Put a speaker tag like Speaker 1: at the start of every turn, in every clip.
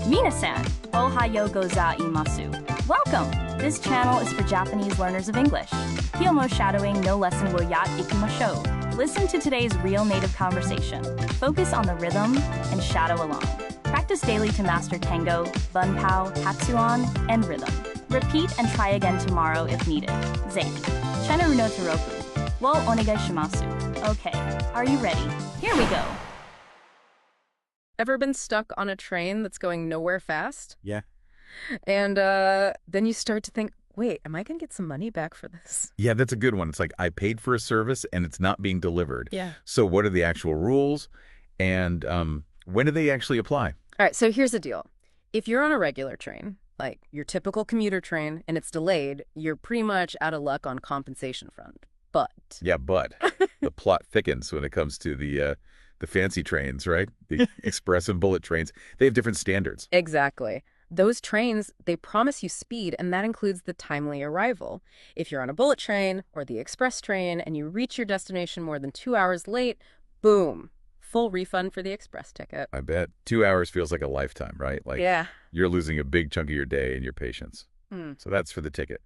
Speaker 1: Minasan, ohayo gozaimasu. Welcome! This channel is for Japanese learners of English. Kyomo shadowing no lesson will yat ikimashou. Listen to today's real native conversation. Focus on the rhythm and shadow along. Practice daily to master tango, bunpao, hatsuan, and rhythm. Repeat and try again tomorrow if needed. Zei. Chenaru no toroku. Wo onegai shimasu. Okay, are you ready? Here we go.
Speaker 2: Ever been stuck on a train that's going nowhere fast?
Speaker 3: Yeah.
Speaker 2: And then you start to think, wait, am I going to get some money back for this?
Speaker 3: Yeah, that's a good one. It's like I paid for a service and it's not being delivered.
Speaker 2: Yeah.
Speaker 3: So what are the actual rules? And when do they actually apply?
Speaker 2: All right, so here's the deal. If you're on a regular train, like your typical commuter train, and it's delayed, you're pretty much out of luck on compensation front. But...
Speaker 3: Yeah, but the plot thickens when it comes to the fancy trains, right? The express and bullet trains. They have different standards.
Speaker 2: Exactly. Those trains, they promise you speed, and that includes the timely arrival. If you're on a bullet train or the express train and you reach your destination more than 2 hours late, boom, full refund for the express ticket.
Speaker 3: I bet. 2 hours feels like a lifetime, right? Like
Speaker 2: yeah.
Speaker 3: You're losing a big chunk of your day and your patience. So that's for the ticket.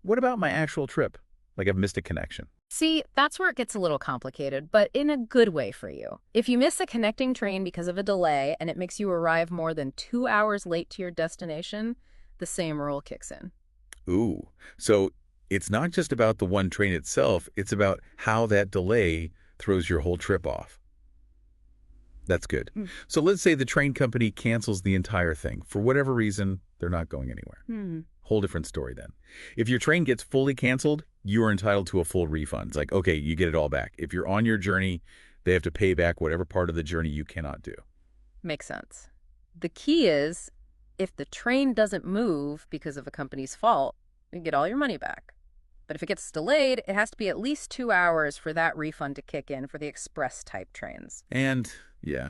Speaker 3: What about my actual trip? Like I've missed a connection.
Speaker 2: See, that's where it gets a little complicated, but in a good way for you. If you miss a connecting train because of a delay and it makes you arrive more than 2 hours late to your destination, the same rule kicks in.
Speaker 3: Ooh. So it's not just about the one train itself, it's about how that delay throws your whole trip off. That's good. So let's say the train company cancels the entire thing. For whatever reason, they're not going anywhere. Whole different story then. If your train gets fully canceled, you are entitled to a full refund. It's like, okay, you get it all back. If you're on your journey, they have to pay back whatever part of the journey you cannot do.
Speaker 2: Makes sense. The key is, if the train doesn't move because of a company's fault, you get all your money back. But if it gets delayed, it has to be at least 2 hours for that refund to kick in for the express type trains.
Speaker 3: And yeah,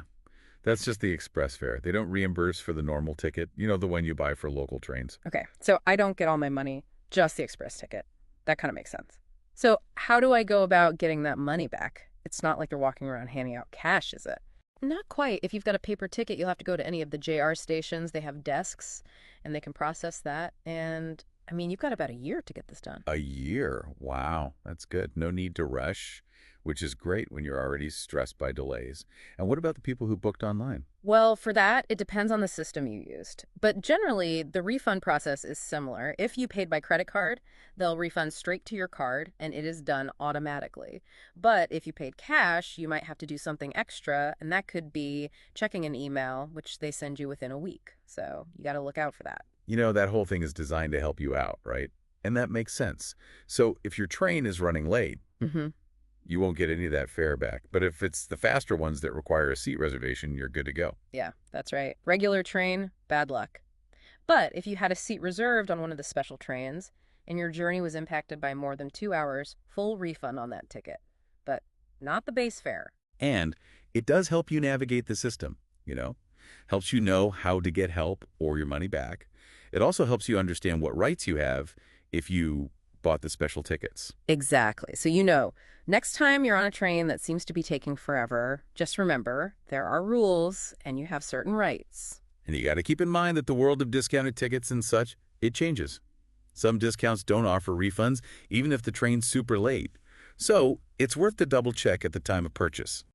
Speaker 3: that's just the express fare. They don't reimburse for the normal ticket, you know, the one you buy for local trains.
Speaker 2: Okay, so I don't get all my money, just the express ticket. That kind of makes sense. So how do I go about getting that money back? It's not like they're walking around handing out cash, is it? Not quite. If you've got a paper ticket, you'll have to go to any of the JR stations. They have desks, and they can process that. And, I mean, you've got about a year to get this done.
Speaker 3: A year? Wow, that's good. No need to rush, which is great when you're already stressed by delays. And what about the people who booked online?
Speaker 2: Well, for that, it depends on the system you used. But generally, the refund process is similar. If you paid by credit card, they'll refund straight to your card, and it is done automatically. But if you paid cash, you might have to do something extra, and that could be checking an email, which they send you within a week. So you got to look out for that.
Speaker 3: You know, that whole thing is designed to help you out, right? And that makes sense. So if your train is running late, you won't get any of that fare back. But if it's the faster ones that require a seat reservation, you're good to go.
Speaker 2: Yeah, that's right. Regular train, bad luck. But if you had a seat reserved on one of the special trains and your journey was impacted by more than 2 hours, full refund on that ticket. But not the base fare.
Speaker 3: And it does help you navigate the system, you know? Helps you know how to get help or your money back. It also helps you understand what rights you have if you bought the special tickets.
Speaker 2: Exactly. So you know, next time you're on a train that seems to be taking forever, just remember there are rules and you have certain rights.
Speaker 3: And you got to keep in mind that the world of discounted tickets and such, it changes. Some discounts don't offer refunds, even if the train's super late. So it's worth the double check at the time of purchase.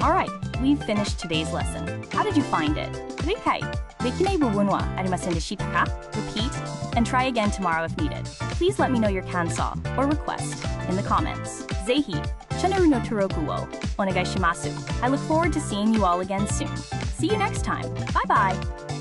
Speaker 1: All right, we've finished today's lesson. How did you find it? 理解できない部分はありませんでしたか? Repeat and try again tomorrow if needed. Please let me know your kansa or request in the comments. ぜひ、チャンネルの登録をお願いします. I look forward to seeing you all again soon. See you next time. Bye bye.